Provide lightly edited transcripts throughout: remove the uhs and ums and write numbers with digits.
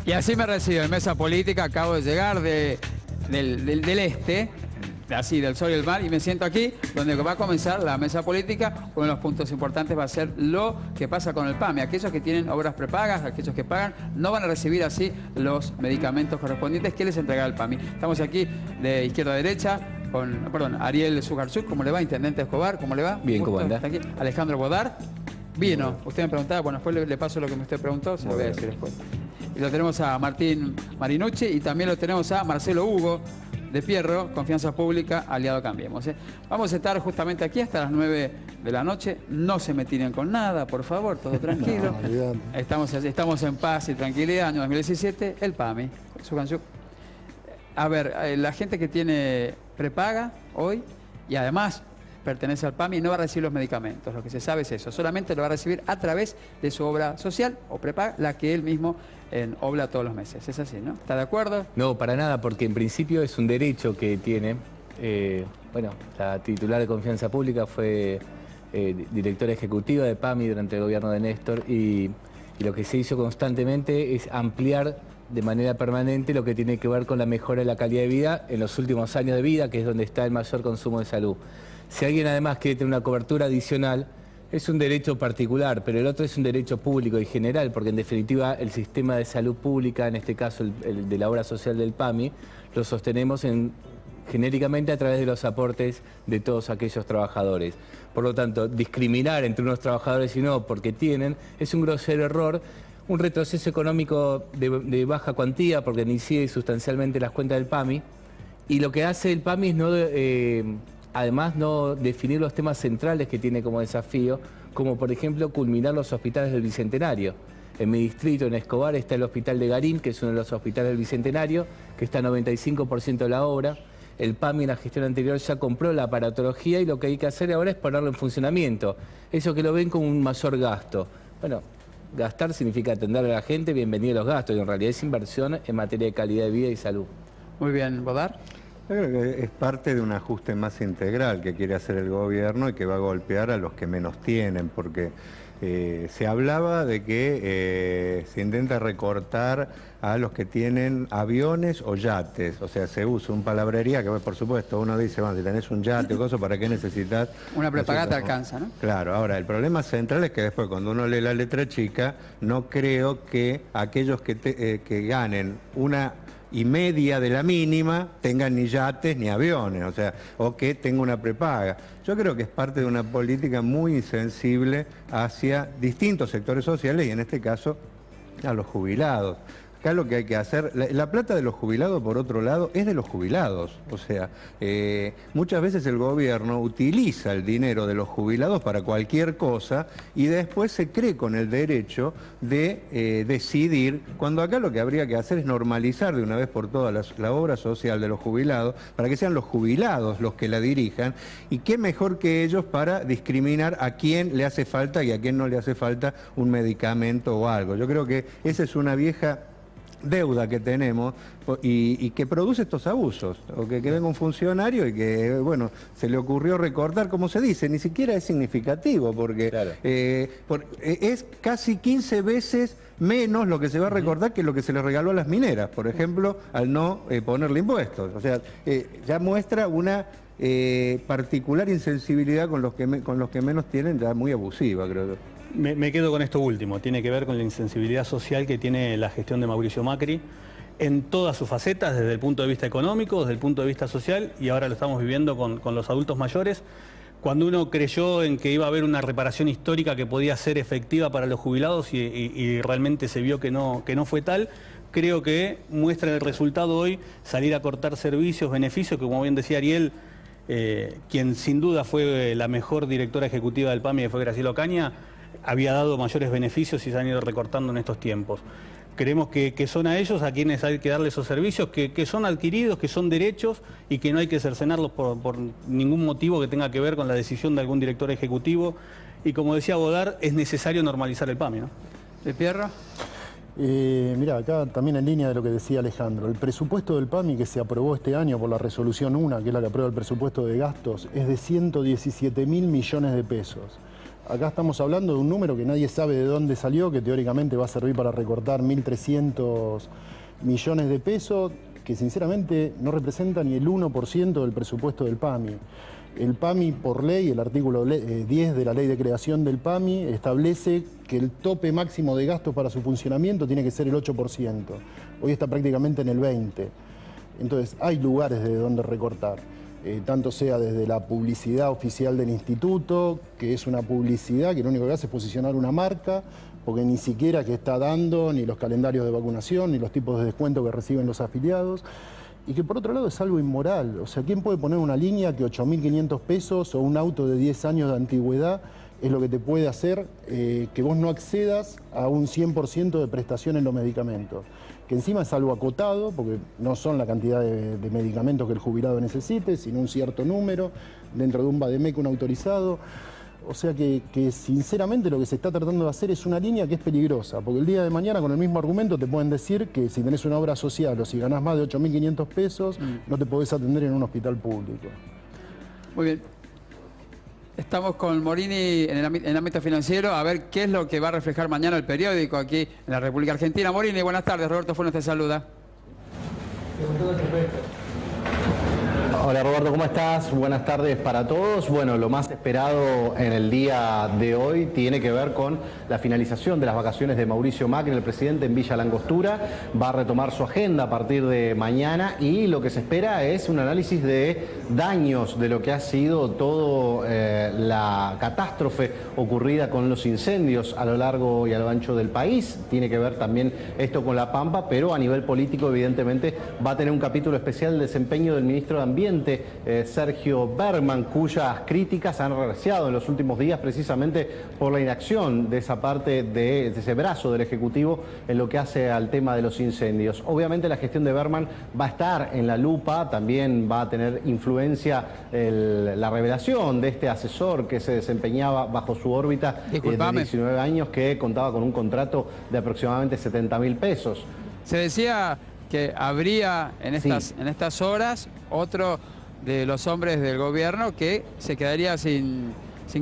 Y así me recibo en mesa política, acabo de llegar del este, así del sol y el mar, y me siento aquí, donde va a comenzar la mesa política. Uno de los puntos importantes va a ser lo que pasa con el PAMI. Aquellos que tienen obras prepagas, aquellos que pagan, no van a recibir así los medicamentos correspondientes que les entregará el PAMI. Estamos aquí de izquierda a derecha, con, Ariel Sugarzuk, ¿cómo le va? Intendente Escobar, ¿cómo le va? Bien, ¿cómo anda? Aquí. Alejandro Godard. Vino, usted me preguntaba, bueno, después le paso lo que usted preguntó, se lo voy a decir después. Y lo tenemos a Martín Marinucci y también lo tenemos a Marcelo Hugo de Pierro, Confianza Pública, aliado Cambiemos. Vamos a estar justamente aquí hasta las 9 de la noche. No se me tiren con nada, por favor, todo tranquilo. No, estamos en paz y tranquilidad, año 2017, el PAMI. A ver, la gente que tiene prepaga hoy y además pertenece al PAMI, no va a recibir los medicamentos. Lo que se sabe es eso. Solamente lo va a recibir a través de su obra social o prepaga, la que él mismo obra todos los meses. Es así, ¿no? ¿Está de acuerdo? No, para nada, porque en principio es un derecho que tiene. Bueno, la titular de Confianza Pública fue directora ejecutiva de PAMI durante el gobierno de Néstor y lo que se hizo constantemente es ampliar de manera permanente lo que tiene que ver con la mejora de la calidad de vida en los últimos años de vida, que es donde está el mayor consumo de salud. Si alguien además quiere tener una cobertura adicional, es un derecho particular, pero el otro es un derecho público y general, porque en definitiva el sistema de salud pública, en este caso el de la obra social del PAMI, lo sostenemos genéricamente a través de los aportes de todos aquellos trabajadores. Por lo tanto, discriminar entre unos trabajadores y no porque tienen es un grosero error, un retroceso económico de baja cuantía porque incide sustancialmente las cuentas del PAMI, y lo que hace el PAMI es además no definir los temas centrales que tiene como desafío, como por ejemplo culminar los hospitales del Bicentenario. En mi distrito, en Escobar, está el hospital de Garín, que es uno de los hospitales del Bicentenario, que está 95% de la obra. El PAMI en la gestión anterior ya compró la aparatología y lo que hay que hacer ahora es ponerlo en funcionamiento. Eso que lo ven como un mayor gasto. Bueno, gastar significa atender a la gente, bienvenido a los gastos, y en realidad es inversión en materia de calidad de vida y salud. Muy bien, Godard. Yo creo que es parte de un ajuste más integral que quiere hacer el gobierno y que va a golpear a los que menos tienen, porque se hablaba de que se intenta recortar a los que tienen aviones o yates, o sea, se usa un palabrería que, por supuesto, uno dice, bueno, si tenés un yate o cosa, ¿para qué necesitas? Una prepagada te alcanza, ¿no? Claro, ahora, el problema central es que después, cuando uno lee la letra chica, no creo que aquellos que ganen una y media de la mínima tengan ni yates ni aviones, o sea, o que tenga una prepaga. Yo creo que es parte de una política muy insensible hacia distintos sectores sociales y en este caso a los jubilados. Acá lo que hay que hacer, la plata de los jubilados, por otro lado, es de los jubilados. O sea, muchas veces el gobierno utiliza el dinero de los jubilados para cualquier cosa y después se cree con el derecho de decidir, cuando acá lo que habría que hacer es normalizar de una vez por todas la obra social de los jubilados, para que sean los jubilados los que la dirijan, y qué mejor que ellos para discriminar a quién le hace falta y a quién no le hace falta un medicamento o algo. Yo creo que esa es una vieja deuda que tenemos y que produce estos abusos, o que venga un funcionario y que, bueno, se le ocurrió recortar, como se dice, ni siquiera es significativo, porque claro, es casi 15 veces menos lo que se va a recortar que lo que se le regaló a las mineras, por ejemplo, al no ponerle impuestos. O sea, ya muestra una particular insensibilidad con los que menos tienen, ya muy abusiva, creo yo. Me quedo con esto último, tiene que ver con la insensibilidad social que tiene la gestión de Mauricio Macri en todas sus facetas, desde el punto de vista económico, desde el punto de vista social, y ahora lo estamos viviendo con los adultos mayores. Cuando uno creyó en que iba a haber una reparación histórica que podía ser efectiva para los jubilados y realmente se vio que no fue tal, creo que muestra el resultado hoy salir a cortar servicios, beneficios, que como bien decía Ariel, quien sin duda fue la mejor directora ejecutiva del PAMI, que fue Graciela Ocaña, había dado mayores beneficios y se han ido recortando en estos tiempos. Creemos que son a ellos a quienes hay que darle esos servicios, que son adquiridos, que son derechos y que no hay que cercenarlos por ningún motivo que tenga que ver con la decisión de algún director ejecutivo. Y como decía Godard, es necesario normalizar el PAMI, ¿no? ¿De Pierro? Mirá, acá también en línea de lo que decía Alejandro, el presupuesto del PAMI que se aprobó este año por la resolución 1, que es la que aprueba el presupuesto de gastos, es de 117.000 millones de pesos. Acá estamos hablando de un número que nadie sabe de dónde salió, que teóricamente va a servir para recortar 1.300 millones de pesos, que sinceramente no representa ni el 1% del presupuesto del PAMI. El PAMI, por ley, el artículo 10 de la ley de creación del PAMI, establece que el tope máximo de gastos para su funcionamiento tiene que ser el 8%. Hoy está prácticamente en el 20%. Entonces, hay lugares de donde recortar. Tanto sea desde la publicidad oficial del instituto, que es una publicidad que lo único que hace es posicionar una marca, porque ni siquiera que está dando ni los calendarios de vacunación, ni los tipos de descuento que reciben los afiliados, y que por otro lado es algo inmoral. O sea, ¿quién puede poner una línea que 8.500 pesos o un auto de 10 años de antigüedad es lo que te puede hacer que vos no accedas a un 100% de prestación en los medicamentos? Que encima es algo acotado, porque no son la cantidad de medicamentos que el jubilado necesite, sino un cierto número, dentro de un vademecum autorizado. O sea que sinceramente lo que se está tratando de hacer es una línea que es peligrosa, porque el día de mañana con el mismo argumento te pueden decir que si tenés una obra social o si ganás más de 8.500 pesos, no te podés atender en un hospital público. Muy bien. Estamos con Morini en el ámbito financiero, a ver qué es lo que va a reflejar mañana el periódico aquí en la República Argentina. Morini, buenas tardes. Roberto Funes te saluda. Hola Roberto, ¿cómo estás? Buenas tardes para todos. Bueno, lo más esperado en el día de hoy tiene que ver con la finalización de las vacaciones de Mauricio Macri, el presidente, en Villa Langostura. Va a retomar su agenda a partir de mañana y lo que se espera es un análisis de daños de lo que ha sido toda la catástrofe ocurrida con los incendios a lo largo y a lo ancho del país. Tiene que ver también esto con La Pampa, pero a nivel político evidentemente va a tener un capítulo especial el desempeño del ministro de Ambiente, Sergio Berman, cuyas críticas han arreciado en los últimos días precisamente por la inacción de esa parte, de ese brazo del Ejecutivo en lo que hace al tema de los incendios. Obviamente la gestión de Berman va a estar en la lupa, también va a tener influencia la revelación de este asesor que se desempeñaba bajo su órbita de 19 años, que contaba con un contrato de aproximadamente 70.000 pesos. Se decía que habría en estas horas otro de los hombres del gobierno que se quedaría sin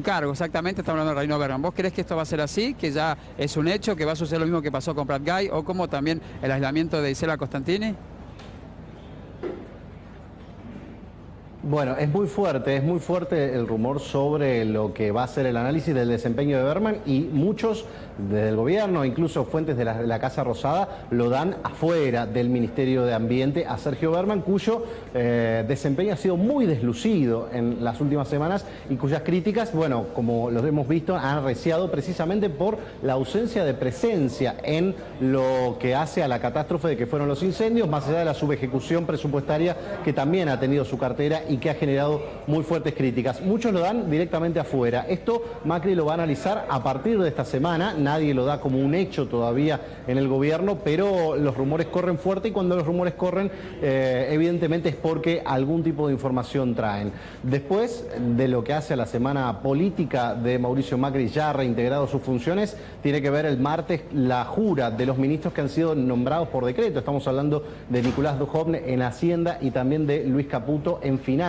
cargo. Exactamente, estamos hablando de Reino Berman. ¿Vos creés que esto va a ser así? ¿Que ya es un hecho? ¿Que va a suceder lo mismo que pasó con Prat Gay? ¿O como también el aislamiento de Isela Costantini? Bueno, es muy fuerte el rumor sobre lo que va a ser el análisis del desempeño de Berman, y muchos desde el gobierno, incluso fuentes de la Casa Rosada, lo dan afuera del Ministerio de Ambiente a Sergio Berman, cuyo desempeño ha sido muy deslucido en las últimas semanas y cuyas críticas, bueno, como los hemos visto, han arreciado precisamente por la ausencia de presencia en lo que hace a la catástrofe de que fueron los incendios, más allá de la subejecución presupuestaria que también ha tenido su cartera y que ha generado muy fuertes críticas. Muchos lo dan directamente afuera. Esto Macri lo va a analizar a partir de esta semana. Nadie lo da como un hecho todavía en el gobierno, pero los rumores corren fuerte, y cuando los rumores corren, evidentemente es porque algún tipo de información traen. Después de lo que hace a la semana política de Mauricio Macri, ya reintegrado sus funciones, tiene que ver el martes la jura de los ministros que han sido nombrados por decreto. Estamos hablando de Nicolás Dujovne en Hacienda y también de Luis Caputo en Finanzas.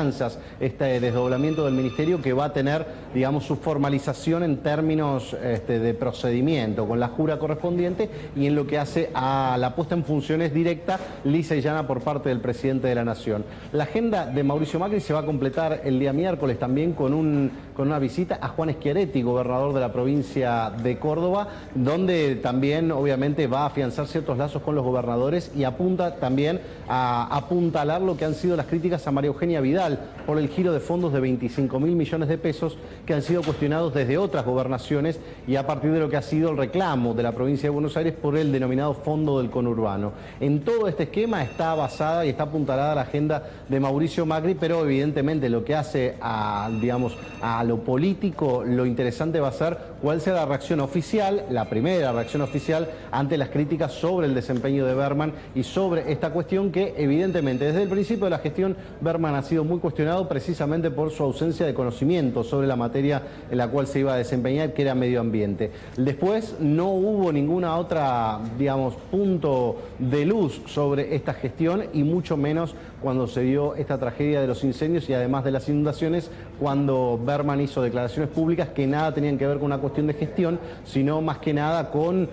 Este desdoblamiento del ministerio que va a tener, digamos, su formalización en términos de procedimiento, con la jura correspondiente y en lo que hace a la puesta en funciones directa, lisa y llana por parte del presidente de la Nación. La agenda de Mauricio Macri se va a completar el día miércoles también con una visita a Juan Schiaretti, gobernador de la provincia de Córdoba, donde también obviamente va a afianzar ciertos lazos con los gobernadores y apunta también a apuntalar lo que han sido las críticas a María Eugenia Vidal por el giro de fondos de 25.000 millones de pesos que han sido cuestionados desde otras gobernaciones y a partir de lo que ha sido el reclamo de la provincia de Buenos Aires por el denominado Fondo del Conurbano. En todo este esquema está basada y está apuntalada la agenda de Mauricio Macri, pero evidentemente lo que hace a lo político, lo interesante va a ser cuál sea la reacción oficial, la primera reacción oficial ante las críticas sobre el desempeño de Berman y sobre esta cuestión que evidentemente desde el principio de la gestión Berman ha sido muy cuestionado precisamente por su ausencia de conocimiento sobre la materia en la cual se iba a desempeñar, que era medio ambiente. Después Después no hubo ninguna otra, digamos, punto de luz sobre esta gestión y mucho menos cuando se dio esta tragedia de los incendios y además de las inundaciones, cuando Berman hizo declaraciones públicas que nada tenían que ver con una cuestión de gestión, sino más que nada con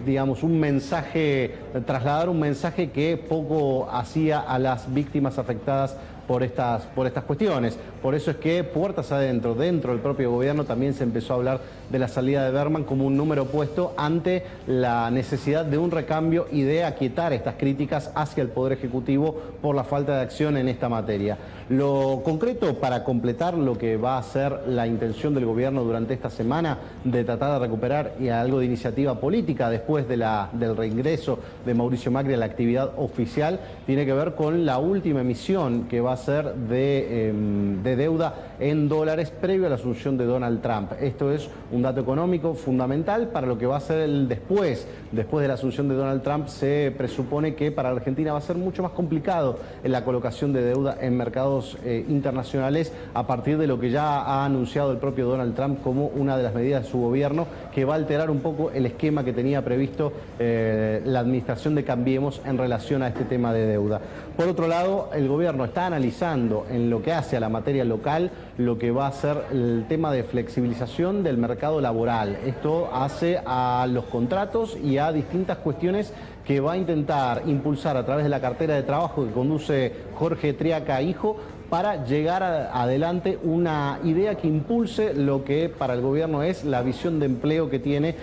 digamos, un mensaje, trasladar un mensaje que poco hacía a las víctimas afectadas por estas cuestiones. Por eso es que puertas adentro, dentro del propio gobierno, también se empezó a hablar de la salida de Berman como un número puesto ante la necesidad de un recambio y de aquietar estas críticas hacia el Poder Ejecutivo por la falta de acción en esta materia. Lo concreto, para completar lo que va a ser la intención del gobierno durante esta semana de tratar de recuperar algo de iniciativa política después del reingreso de Mauricio Macri a la actividad oficial, tiene que ver con la última emisión que va a ser de deuda en dólares previo a la asunción de Donald Trump. Esto es un dato económico fundamental para lo que va a ser el después. Después de la asunción de Donald Trump se presupone que para Argentina va a ser mucho más complicado en la colocación de deuda en mercados internacionales a partir de lo que ya ha anunciado el propio Donald Trump como una de las medidas de su gobierno que va a alterar un poco el esquema que tenía previsto la administración de Cambiemos en relación a este tema de deuda. Por otro lado, el gobierno está analizando en lo que hace a la materia local lo que va a ser el tema de flexibilización del mercado laboral. Esto hace a los contratos y a distintas cuestiones que va a intentar impulsar a través de la cartera de trabajo que conduce Jorge Triaca Hijo para llegar adelante una idea que impulse lo que para el gobierno es la visión de empleo que tiene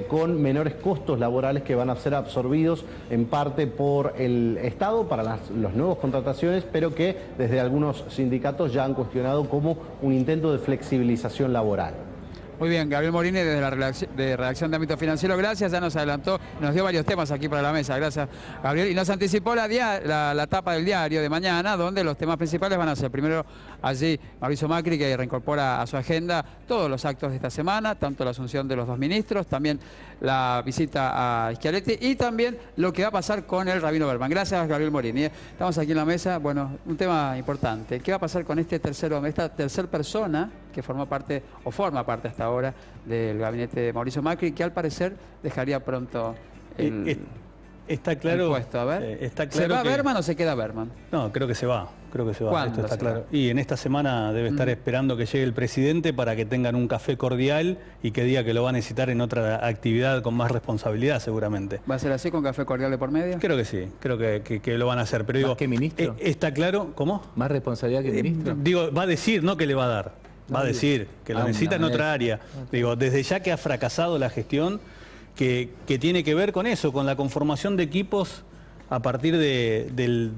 con menores costos laborales que van a ser absorbidos en parte por el Estado para las nuevas contrataciones, pero que desde algunos sindicatos ya han cuestionado como un intento de flexibilización laboral. Muy bien, Gabriel Morini desde la redacción de Ámbito Financiero, gracias, ya nos adelantó, nos dio varios temas aquí para la mesa, gracias Gabriel, y nos anticipó la tapa del diario de mañana, donde los temas principales van a ser primero allí Mauricio Macri, que reincorpora a su agenda todos los actos de esta semana, tanto la asunción de los dos ministros, también la visita a Schiaretti y también lo que va a pasar con el Rabino Berman. Gracias Gabriel Morini. Estamos aquí en la mesa, bueno, un tema importante, ¿qué va a pasar con esta tercera persona que forma parte hasta ahora del gabinete de Mauricio Macri, que al parecer dejaría pronto está claro, el puesto? A ver, está claro. ¿se va Berman o se queda Berman? No, creo que se va. ¿Cuándo Esto está se claro. va? Y en esta semana debe estar esperando que llegue el presidente para que tengan un café cordial y que diga que lo va a necesitar en otra actividad con más responsabilidad seguramente. ¿Va a ser así con café cordial de por medio? Creo que sí, creo que lo van a hacer. Pero ¿Más digo, que ministro? Está claro, ¿cómo? ¿Más responsabilidad que ministro? Digo, va a decir, no que le va a dar. Va a decir que lo necesita en otra área. Digo, desde ya que ha fracasado la gestión, que tiene que ver con eso, con la conformación de equipos a partir de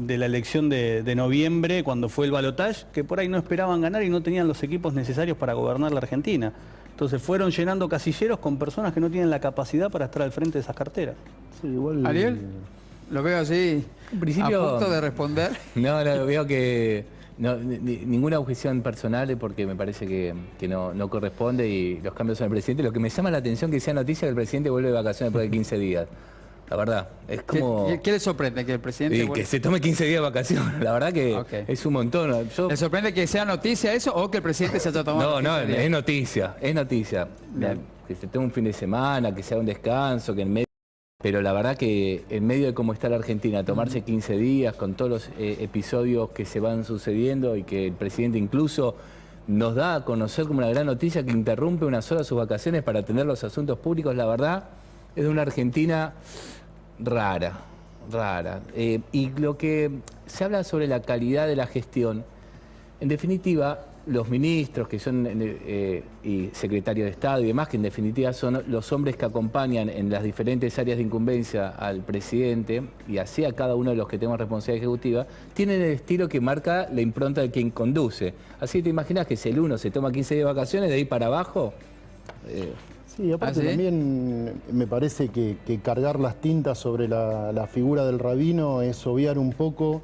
la elección de noviembre, cuando fue el balotaje, que por ahí no esperaban ganar y no tenían los equipos necesarios para gobernar la Argentina. Entonces fueron llenando casilleros con personas que no tienen la capacidad para estar al frente de esas carteras. Sí, igual... ¿Ariel? Lo veo así, En principio, a punto de responder. No, veo que ninguna objeción personal porque me parece que no corresponde y los cambios en el presidente. Lo que me llama la atención que sea noticia que el presidente vuelve de vacaciones después de 15 días. La verdad, es como... ¿Qué le sorprende? ¿Que el presidente Y que se tome 15 días de vacaciones. La verdad que es un montón. ¿Le sorprende que sea noticia eso o que el presidente se haya tomado? No, 15 días? es noticia. Que se tome un fin de semana, que sea un descanso, que en medio... Pero la verdad que en medio de cómo está la Argentina, tomarse 15 días con todos los episodios que se van sucediendo y que el presidente incluso nos da a conocer como una gran noticia que interrumpe unas horas sus vacaciones para atender los asuntos públicos, la verdad es de una Argentina rara. Y lo que se habla sobre la calidad de la gestión, en definitiva, los ministros que son y secretarios de Estado y demás, que en definitiva son los hombres que acompañan en las diferentes áreas de incumbencia al presidente y así a cada uno de los que tenemos responsabilidad ejecutiva, tienen el estilo que marca la impronta de quien conduce. Así te imaginas que si el uno se toma 15 días de vacaciones, de ahí para abajo... Sí, aparte también me parece que cargar las tintas sobre la figura del rabino es obviar un poco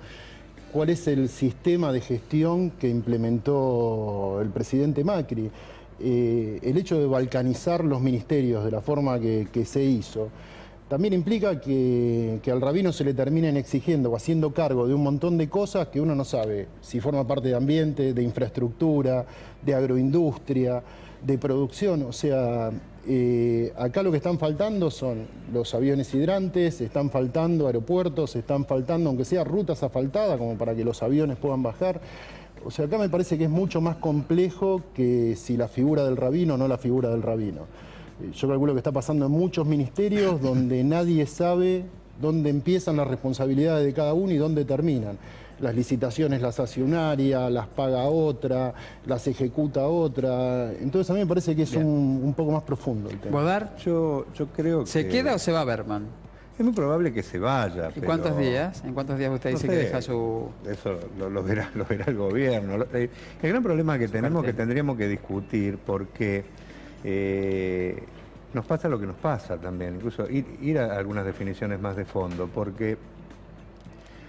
cuál es el sistema de gestión que implementó el presidente Macri. El hecho de balcanizar los ministerios de la forma que se hizo también implica que al rabino se le terminen exigiendo o haciendo cargo de un montón de cosas que uno no sabe si forma parte de ambiente, de infraestructura, de agroindustria. de producción. O sea, acá lo que están faltando son los aviones hidrantes, están faltando aeropuertos, están faltando, aunque sea rutas asfaltadas, como para que los aviones puedan bajar. O sea, acá me parece que es mucho más complejo que si la figura del rabino o no la figura del rabino. Yo calculo que está pasando en muchos ministerios donde nadie sabe dónde empiezan las responsabilidades de cada uno y dónde terminan. Las licitaciones las hace un área, las paga otra, las ejecuta otra. Entonces a mí me parece que es un poco más profundo el tema. ¿Bodar? Yo creo que... ¿Se queda o se va Berman? Es muy probable que se vaya. ¿Y pero... cuántos días? ¿En cuántos días usted dice No sé, que deja su...? Eso lo verá el gobierno. El gran problema que tenemos, que tendríamos que discutir, porque nos pasa lo que nos pasa también, incluso ir a algunas definiciones más de fondo, porque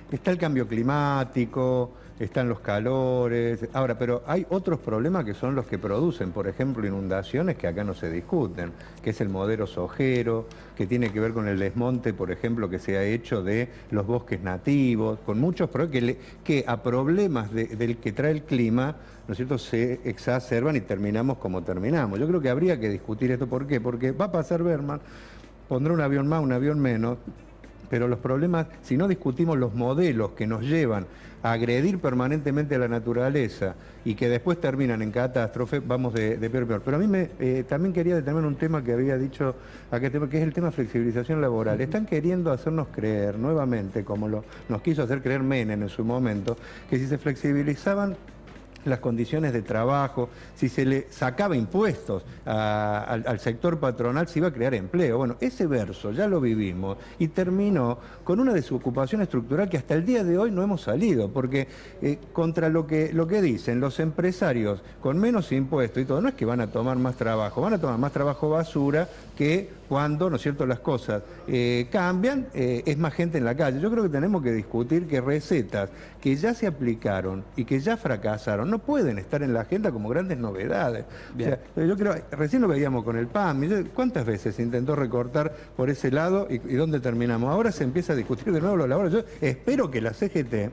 está el cambio climático, están los calores. Ahora, pero hay otros problemas que son los que producen, por ejemplo, inundaciones que acá no se discuten, que es el modelo sojero, que tiene que ver con el desmonte, por ejemplo, que se ha hecho de los bosques nativos, con muchos problemas que a problemas del que trae el clima, ¿no es cierto?, se exacerban y terminamos como terminamos. Yo creo que habría que discutir esto. ¿Por qué? Porque va a pasar Berman, pondrá un avión más, un avión menos, pero los problemas, si no discutimos los modelos que nos llevan a agredir permanentemente a la naturaleza y que después terminan en catástrofe, vamos de peor a peor. Pero a mí también quería detener un tema que había dicho acá, que es el tema de flexibilización laboral. Están queriendo hacernos creer nuevamente, como nos quiso hacer creer Menem en su momento, que si se flexibilizaban las condiciones de trabajo, si se le sacaba impuestos al sector patronal, se iba a crear empleo. Bueno, ese verso ya lo vivimos y terminó con una desocupación estructural que hasta el día de hoy no hemos salido, porque contra lo que dicen los empresarios con menos impuestos y todo, no es que van a tomar más trabajo, van a tomar más trabajo basura, que cuando, ¿no es cierto?, las cosas cambian, es más gente en la calle. Yo creo que tenemos que discutir que recetas que ya se aplicaron y que ya fracasaron no pueden estar en la agenda como grandes novedades. O sea, yo creo, recién lo veíamos con el PAMI, ¿cuántas veces se intentó recortar por ese lado y dónde terminamos? Ahora se empieza a discutir de nuevo los laborales. Yo espero que la CGT,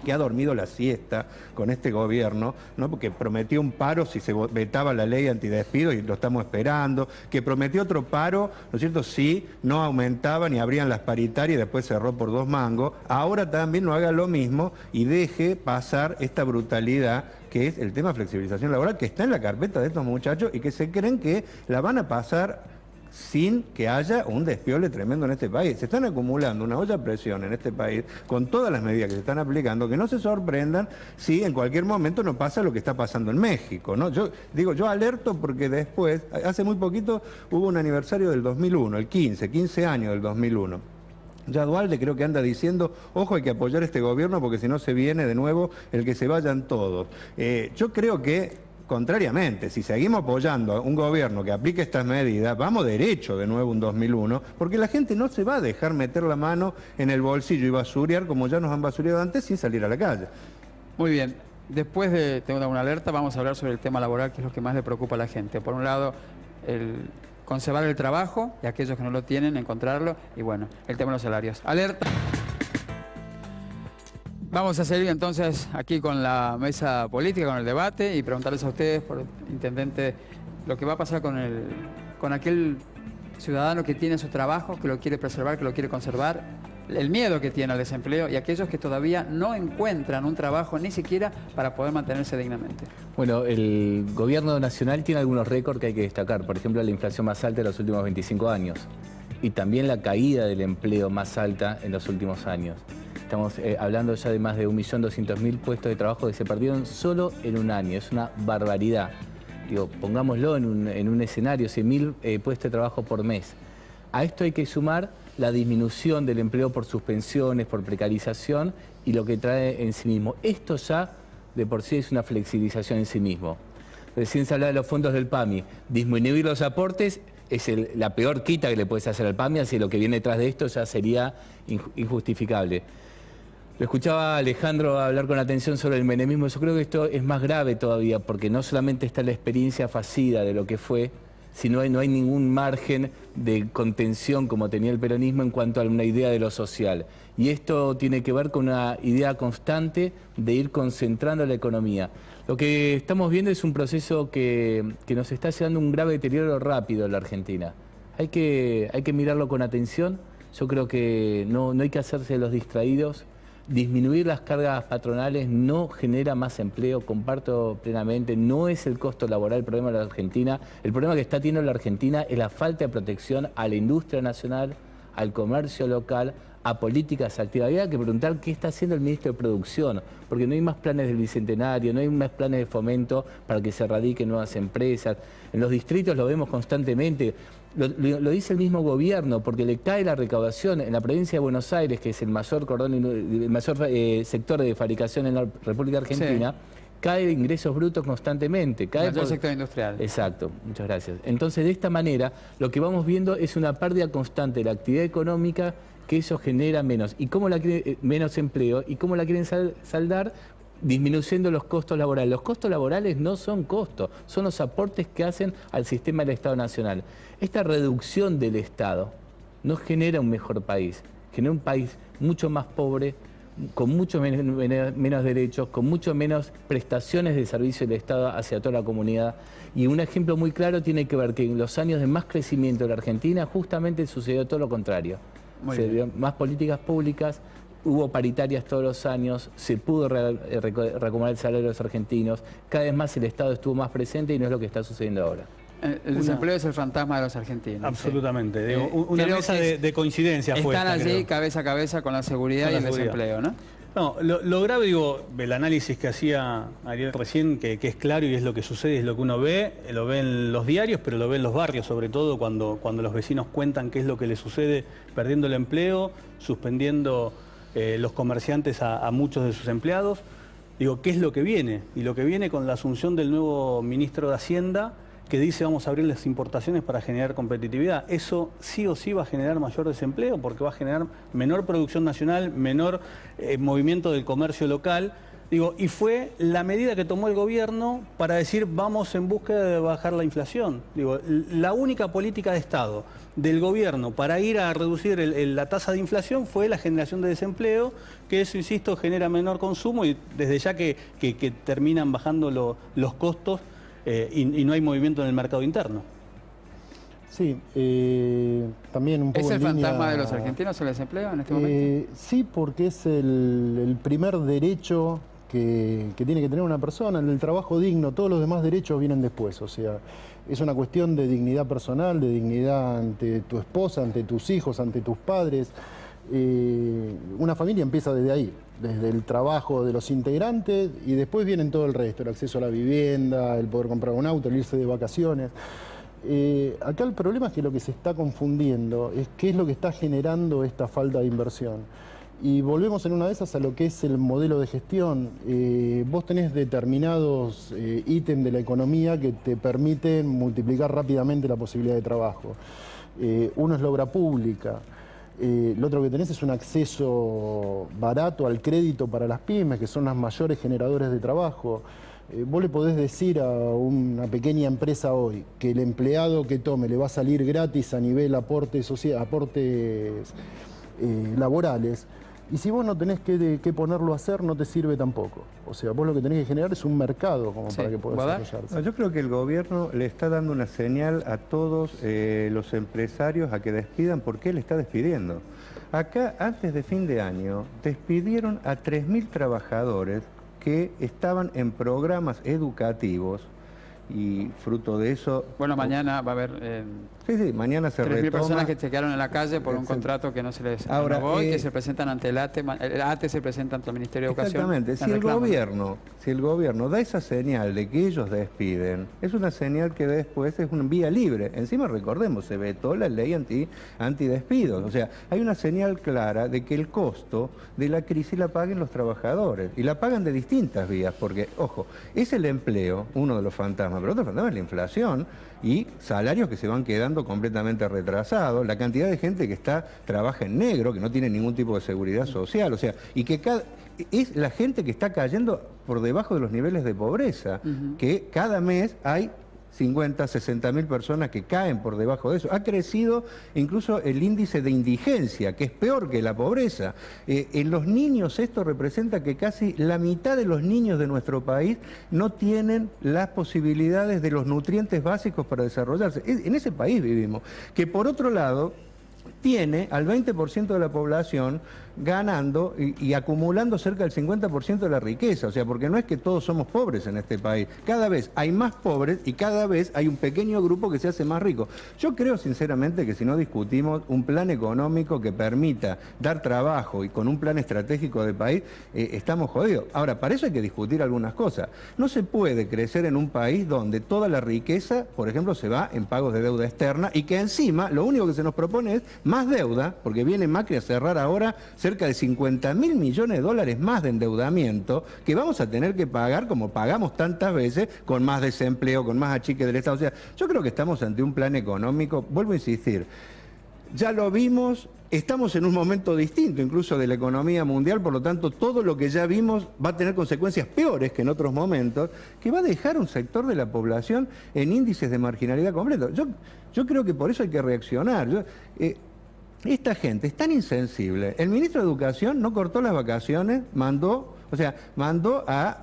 que ha dormido la siesta con este gobierno, ¿no?, porque prometió un paro si se vetaba la ley antidespido y lo estamos esperando, que prometió otro paro, ¿no es cierto?, si no aumentaban y abrían las paritarias y después cerró por 2 mangos. Ahora también no haga lo mismo y deje pasar esta brutalidad que es el tema de flexibilización laboral, que está en la carpeta de estos muchachos y que se creen que la van a pasar sin que haya un despiole tremendo en este país. Se están acumulando una olla a presión en este país con todas las medidas que se están aplicando, que no se sorprendan si en cualquier momento no pasa lo que está pasando en México, ¿no? Yo alerto porque después, hace muy poquito hubo un aniversario del 2001, el 15 años del 2001. Ya Dualde creo que anda diciendo, ojo, hay que apoyar a este gobierno porque si no se viene de nuevo el que se vayan todos. Yo creo que contrariamente, si seguimos apoyando a un gobierno que aplique estas medidas, vamos derecho de nuevo un 2001, porque la gente no se va a dejar meter la mano en el bolsillo y basurear como ya nos han basureado antes sin salir a la calle. Muy bien. Después de tener una alerta, vamos a hablar sobre el tema laboral, que es lo que más le preocupa a la gente. Por un lado, el conservar el trabajo y aquellos que no lo tienen, encontrarlo, y bueno, el tema de los salarios. Alerta. Vamos a seguir entonces aquí con la mesa política, con el debate y preguntarles a ustedes, por intendente, lo que va a pasar con aquel ciudadano que tiene su trabajo, que lo quiere preservar, que lo quiere conservar, el miedo que tiene al desempleo y aquellos que todavía no encuentran un trabajo ni siquiera para poder mantenerse dignamente. Bueno, el gobierno nacional tiene algunos récords que hay que destacar. Por ejemplo, la inflación más alta de los últimos 25 años y también la caída del empleo más alta en los últimos años. Estamos hablando ya de más de 1.200.000 puestos de trabajo que se perdieron solo en un año. Es una barbaridad. Digo, pongámoslo en un escenario, 100.000 puestos de trabajo por mes. A esto hay que sumar la disminución del empleo por suspensiones, por precarización y lo que trae en sí mismo. Esto ya de por sí es una flexibilización en sí mismo. Recién se hablaba de los fondos del PAMI. Disminuir los aportes es la peor quita que le puedes hacer al PAMI, así que lo que viene detrás de esto ya sería injustificable. Lo escuchaba a Alejandro hablar con atención sobre el menemismo. Yo creo que esto es más grave todavía, porque no solamente está la experiencia fallecida de lo que fue, si no hay ningún margen de contención como tenía el peronismo en cuanto a una idea de lo social. Y esto tiene que ver con una idea constante de ir concentrando la economía. Lo que estamos viendo es un proceso que nos está llevando un grave deterioro rápido en la Argentina. Hay que mirarlo con atención. Yo creo que no hay que hacerse los distraídos. Disminuir las cargas patronales no genera más empleo, comparto plenamente, no es el costo laboral el problema de la Argentina. El problema que está teniendo la Argentina es la falta de protección a la industria nacional, al comercio local, a políticas activas. Había que preguntar qué está haciendo el ministro de Producción, porque no hay más planes del Bicentenario, no hay más planes de fomento para que se radiquen nuevas empresas. En los distritos lo vemos constantemente. Lo dice el mismo gobierno, porque le cae la recaudación en la provincia de Buenos Aires, que es el mayor sector de fabricación en la República Argentina, sí. Cae de ingresos brutos constantemente. Cae el sector industrial. Exacto, muchas gracias. Entonces, de esta manera, lo que vamos viendo es una pérdida constante de la actividad económica, que eso genera menos. ¿Y cómo menos empleo? ¿Y cómo la quieren saldar? Disminuyendo los costos laborales. Los costos laborales no son costos, son los aportes que hacen al sistema del Estado Nacional. Esta reducción del Estado no genera un mejor país, genera un país mucho más pobre, con mucho menos derechos, con mucho menos prestaciones de servicio del Estado hacia toda la comunidad. Y un ejemplo muy claro tiene que ver que en los años de más crecimiento de la Argentina justamente sucedió todo lo contrario. Se dio más políticas públicas, hubo paritarias todos los años, se pudo reacomodar el salario de los argentinos, cada vez más el Estado estuvo más presente y no es lo que está sucediendo ahora. El desempleo es el fantasma de los argentinos. Absolutamente. Digo, una mesa de coincidencia fue están esta, allí cabeza a cabeza con la seguridad y el desempleo, ¿no? No, lo grave, digo, el análisis que hacía Ariel recién, que es claro y es lo que sucede, es lo que uno ve, lo ve en los diarios, pero lo ve en los barrios, sobre todo cuando los vecinos cuentan qué es lo que les sucede, perdiendo el empleo, suspendiendo los comerciantes a muchos de sus empleados. Digo, ¿qué es lo que viene? Y lo que viene con la asunción del nuevo ministro de Hacienda, que dice vamos a abrir las importaciones para generar competitividad. Eso sí o sí va a generar mayor desempleo porque va a generar menor producción nacional, menor movimiento del comercio local. Digo, y fue la medida que tomó el gobierno para decir vamos en búsqueda de bajar la inflación. Digo, la única política de Estado del gobierno para ir a reducir la tasa de inflación fue la generación de desempleo, que eso, insisto, genera menor consumo y desde ya que terminan bajando los costos y no hay movimiento en el mercado interno. Sí, también un poco ¿Es el en línea... fantasma de los argentinos el desempleo en este momento? Sí, porque es el primer derecho que tiene que tener una persona, el del trabajo digno. Todos los demás derechos vienen después, o sea, es una cuestión de dignidad personal, de dignidad ante tu esposa, ante tus hijos, ante tus padres. Una familia empieza desde ahí, desde el trabajo de los integrantes y después vienen todo el resto, el acceso a la vivienda, el poder comprar un auto, el irse de vacaciones. Acá el problema es que lo que se está confundiendo es qué es lo que está generando esta falta de inversión. Y volvemos en una de esas a lo que es el modelo de gestión. Vos tenés determinados ítems de la economía que te permiten multiplicar rápidamente la posibilidad de trabajo. Uno es la obra pública. Lo otro que tenés es un acceso barato al crédito para las pymes, que son las mayores generadores de trabajo. Vos le podés decir a una pequeña empresa hoy que el empleado que tome le va a salir gratis a nivel aportes laborales, y si vos no tenés que ponerlo a hacer, no te sirve tampoco. O sea, vos lo que tenés que generar es un mercado como para que pueda desarrollarse. No, yo creo que el gobierno le está dando una señal a todos los empresarios a que despidan porque él está despidiendo. Acá, antes de fin de año, despidieron a 3.000 trabajadores que estaban en programas educativos y fruto de eso... Bueno, mañana va a haber... sí, mañana se 3.000 retoma... personas que se quedaron en la calle por un contrato que no se les renovó y que se presentan ante el ATE. El ATE se presenta ante el Ministerio de Educación. Exactamente. Si el gobierno da esa señal de que ellos despiden, es una señal que después es una vía libre. Encima, recordemos, se vetó la ley antidespidos. O sea, hay una señal clara de que el costo de la crisis la paguen los trabajadores. Y la pagan de distintas vías, porque, ojo, es el empleo, uno de los fantasmas, pero otro fantasma es la inflación y salarios que se van quedando completamente retrasados, la cantidad de gente que trabaja en negro, que no tiene ningún tipo de seguridad social, o sea, y que es la gente que está cayendo por debajo de los niveles de pobreza, que cada mes hay 50, 60.000 personas que caen por debajo de eso. Ha crecido incluso el índice de indigencia, que es peor que la pobreza. En los niños esto representa que casi la mitad de los niños de nuestro país no tienen las posibilidades de los nutrientes básicos para desarrollarse. En ese país vivimos. Que por otro lado tiene al 20% de la población ganando y acumulando cerca del 50% de la riqueza. O sea, porque no es que todos somos pobres en este país. Cada vez hay más pobres y cada vez hay un pequeño grupo que se hace más rico. Yo creo sinceramente que si no discutimos un plan económico que permita dar trabajo y con un plan estratégico de país, estamos jodidos. Ahora, para eso hay que discutir algunas cosas. No se puede crecer en un país donde toda la riqueza, por ejemplo, se va en pagos de deuda externa y que encima lo único que se nos propone es más deuda, porque viene Macri a cerrar ahora cerca de 50.000 millones de dólares más de endeudamiento que vamos a tener que pagar como pagamos tantas veces, con más desempleo, con más achique del Estado. O sea, yo creo que estamos ante un plan económico, vuelvo a insistir, ya lo vimos, estamos en un momento distinto incluso de la economía mundial, por lo tanto todo lo que ya vimos va a tener consecuencias peores que en otros momentos, que va a dejar un sector de la población en índices de marginalidad completo. Yo creo que por eso hay que reaccionar. Esta gente es tan insensible. El ministro de Educación no cortó las vacaciones, mandó a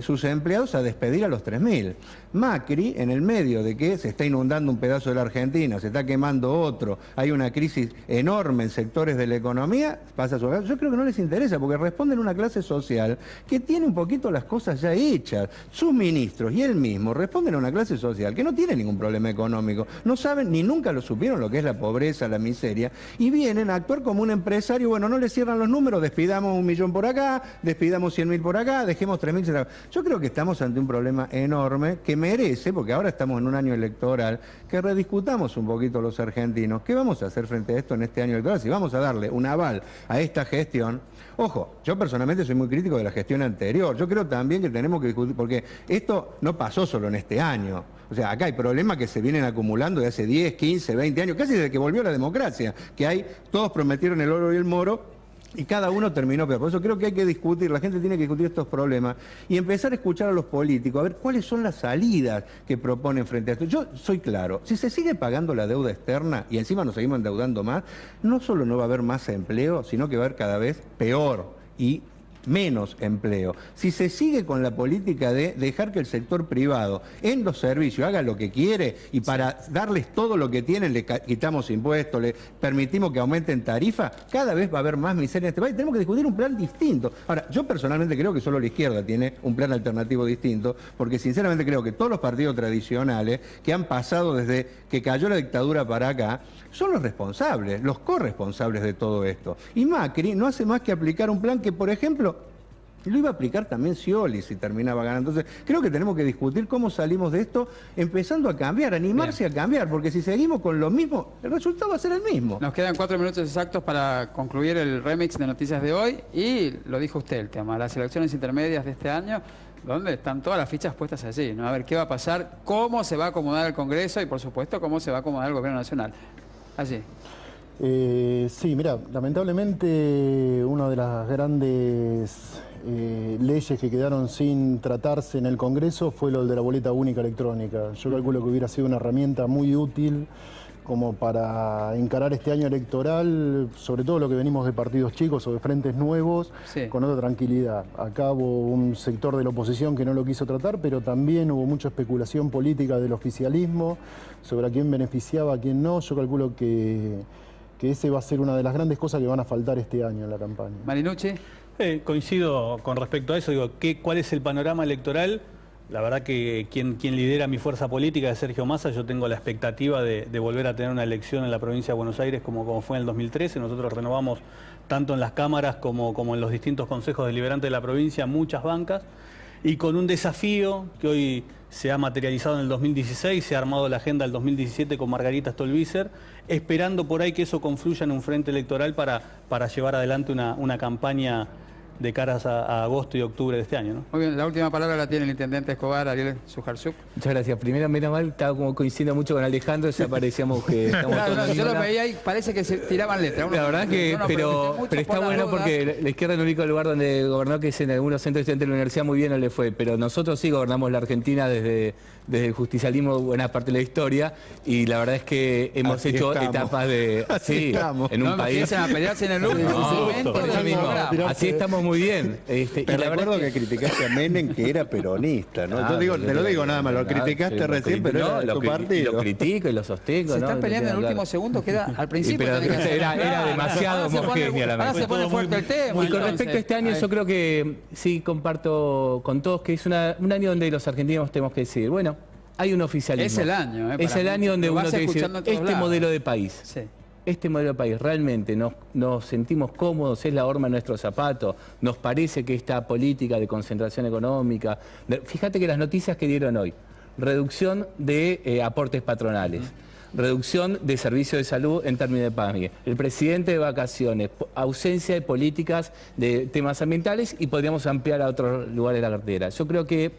sus empleados a despedir a los 3.000. Macri, en el medio de que se está inundando un pedazo de la Argentina, se está quemando otro, hay una crisis enorme en sectores de la economía, pasa a su casa. Yo creo que no les interesa, porque responden a una clase social que tiene un poquito las cosas ya hechas. Sus ministros y él mismo responden a una clase social que no tiene ningún problema económico, no saben ni nunca lo supieron lo que es la pobreza, la miseria, y vienen a actuar como un empresario. Bueno, no les cierran los números, despidamos 1 millón por acá, despidamos 100.000 por acá, dejemos 3.000. Yo creo que estamos ante un problema enorme que merece, porque ahora estamos en un año electoral, que rediscutamos un poquito los argentinos. ¿Qué vamos a hacer frente a esto en este año electoral? Si vamos a darle un aval a esta gestión. Ojo, yo personalmente soy muy crítico de la gestión anterior. Yo creo también que tenemos que discutir, porque esto no pasó solo en este año. O sea, acá hay problemas que se vienen acumulando de hace 10, 15, 20 años, casi desde que volvió la democracia, todos prometieron el oro y el moro, y cada uno terminó peor. Por eso creo que hay que discutir, la gente tiene que discutir estos problemas y empezar a escuchar a los políticos, a ver cuáles son las salidas que proponen frente a esto. Yo soy claro, si se sigue pagando la deuda externa y encima nos seguimos endeudando más, no solo no va a haber más empleo, sino que va a haber cada vez peor y menos empleo. Si se sigue con la política de dejar que el sector privado en los servicios haga lo que quiere y para darles todo lo que tienen le quitamos impuestos, le permitimos que aumenten tarifas, cada vez va a haber más miseria en este país. Tenemos que discutir un plan distinto. Ahora, yo personalmente creo que solo la izquierda tiene un plan alternativo distinto, porque sinceramente creo que todos los partidos tradicionales que han pasado desde que cayó la dictadura para acá son los responsables, los corresponsables de todo esto. Y Macri no hace más que aplicar un plan que, por ejemplo, lo iba a aplicar también Scioli si terminaba ganando. Entonces, creo que tenemos que discutir cómo salimos de esto, empezando a cambiar, animarse a cambiar, porque si seguimos con lo mismo, el resultado va a ser el mismo. Nos quedan 4 minutos exactos para concluir el remix de noticias de hoy, y lo dijo usted el tema, las elecciones intermedias de este año, donde están todas las fichas puestas allí, ¿no? A ver qué va a pasar, cómo se va a acomodar el Congreso y, por supuesto, cómo se va a acomodar el Gobierno Nacional. Allí. Sí, mira, lamentablemente una de las grandes leyes que quedaron sin tratarse en el Congreso fue lo de la boleta única electrónica. Yo calculo que hubiera sido una herramienta muy útil como para encarar este año electoral, sobre todo lo que venimos de partidos chicos o de frentes nuevos, sí, con otra tranquilidad. Acá hubo un sector de la oposición que no lo quiso tratar, pero también hubo mucha especulación política del oficialismo sobre a quién beneficiaba, a quién no. Yo calculo que ese va a ser una de las grandes cosas que van a faltar este año en la campaña. Marinucci. Coincido con respecto a eso. Digo, ¿cuál es el panorama electoral? La verdad que quien lidera mi fuerza política es Sergio Massa. Yo tengo la expectativa de volver a tener una elección en la provincia de Buenos Aires como fue en el 2013. Nosotros renovamos tanto en las cámaras como en los distintos consejos deliberantes de la provincia muchas bancas, y con un desafío que hoy se ha materializado en el 2016, se ha armado la agenda del 2017 con Margarita Stolbizer, esperando por ahí que eso confluya en un frente electoral para llevar adelante una campaña de caras a agosto y octubre de este año, ¿no? Muy bien, la última palabra la tiene el intendente Escobar, Ariel Sujarsuk. Muchas gracias. Primero, menos mal, estaba como coincidiendo mucho con Alejandro, ya parecíamos que estamos Claro, todos no, en yo la lo misma. veía y parece que se tiraban letras. La verdad que, pero está bueno porque la izquierda es el único lugar donde gobernó, que es en algunos centros estudiantes de la universidad, muy bien no le fue, pero nosotros sí gobernamos la Argentina desde el justicialismo, buena parte de la historia, y la verdad es que hemos Así hecho estamos. etapas de... Así sí, estamos. en un país... A pelearse en el último momento por del eso mismo, programa. así estamos muy bien. Y Te la verdad recuerdo es que criticaste a Menem, que era peronista, ¿no? Ah, Yo te lo digo nada más, lo criticaste sí, recién, pero era de lo tu cri- partido. Lo critico y lo sostengo. Se ¿no? están peleando en el Claro. último segundo, queda al Y principio. pero tenés que hacer. era Claro. demasiado Ahora se pone- homogénea la Ahora se mezcla. pone fuerte el tema. Y con respecto a este año, yo creo que sí comparto con todos que es un año donde los argentinos tenemos que decir, bueno, hay un oficialismo. Es el año, Es para el año muchos. donde Lo uno vas tiene que decir, escuchando en todos este lados. modelo de país. Sí. Este modelo de país realmente nos sentimos cómodos, es la horma en nuestro zapato, nos parece que esta política de concentración económica, fíjate que las noticias que dieron hoy, reducción de aportes patronales, reducción de servicios de salud en términos de PAMI, el presidente de vacaciones, ausencia de políticas de temas ambientales y podríamos ampliar a otros lugares de la cartera. Yo creo que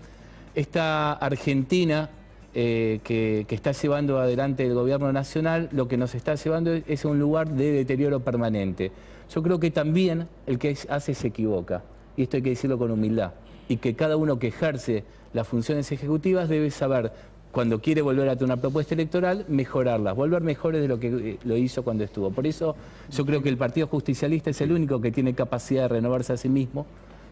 esta Argentina que está llevando adelante el gobierno nacional, lo que nos está llevando es un lugar de deterioro permanente. Yo creo que también el que hace se equivoca, y esto hay que decirlo con humildad, y que cada uno que ejerce las funciones ejecutivas debe saber, cuando quiere volver a tener una propuesta electoral, mejorarlas, volver mejores de lo que lo hizo cuando estuvo. Por eso yo creo que el Partido Justicialista es el único que tiene capacidad de renovarse a sí mismo.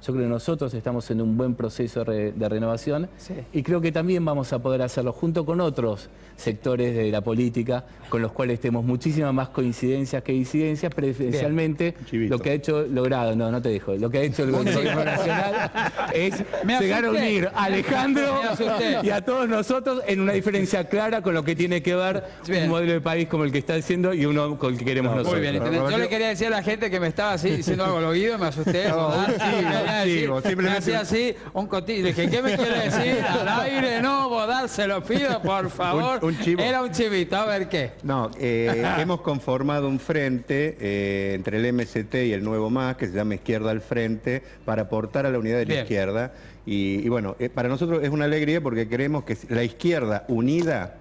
Yo creo que nosotros estamos en un buen proceso de renovación, Sí. y creo que también vamos a poder hacerlo junto con otros sectores de la política con los cuales tenemos muchísimas más coincidencias que disidencias, pero especialmente Chivito. lo que ha hecho logrado, no te dejo, lo que ha hecho el gobierno nacional es Me llegar a asusté. unir a Alejandro Me asusté. y a todos nosotros en una diferencia clara con lo que tiene que ver Bien. un modelo de país como el que está haciendo y uno con el que queremos nosotros. Muy bien, intendente. Yo le quería decir a la gente que me estaba así diciendo algo al oído, me asusté. chivo, simplemente me hacía así un cotillo. Le dije, ¿qué me quiere decir? Al aire no, Bodar, se lo pido, por favor. Un chivo. Era un chivito, a ver qué. No, hemos conformado un frente entre el MST y el Nuevo Más, que se llama Izquierda al Frente, para aportar a la unidad de la Bien. izquierda. Y bueno, para nosotros es una alegría porque creemos que la izquierda unida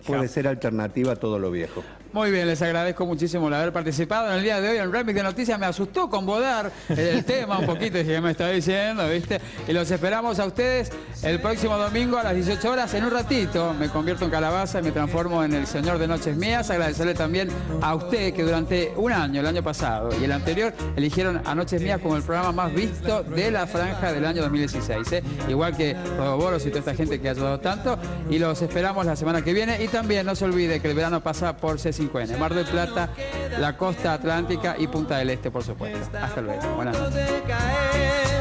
puede ser alternativa a todo lo viejo. Muy bien, les agradezco muchísimo el haber participado en el día de hoy en Remix de Noticias. Me asustó con Bodar el tema un poquito, dije, ¿qué me está diciendo? ¿Viste? Y los esperamos a ustedes el próximo domingo a las 18 horas. En un ratito me convierto en calabaza y me transformo en el señor de Noches Mías. Agradecerle también a usted que durante un año, el año pasado y el anterior, eligieron a Noches Mías como el programa más visto de la franja del año 2016. Igual que Rodoboros y toda esta gente que ha ayudado tanto. Y los esperamos la semana que viene. Y también no se olvide que el verano pasa por C5N, Mar del Plata, la costa atlántica y Punta del Este, por supuesto. Hasta luego. Buenas noches.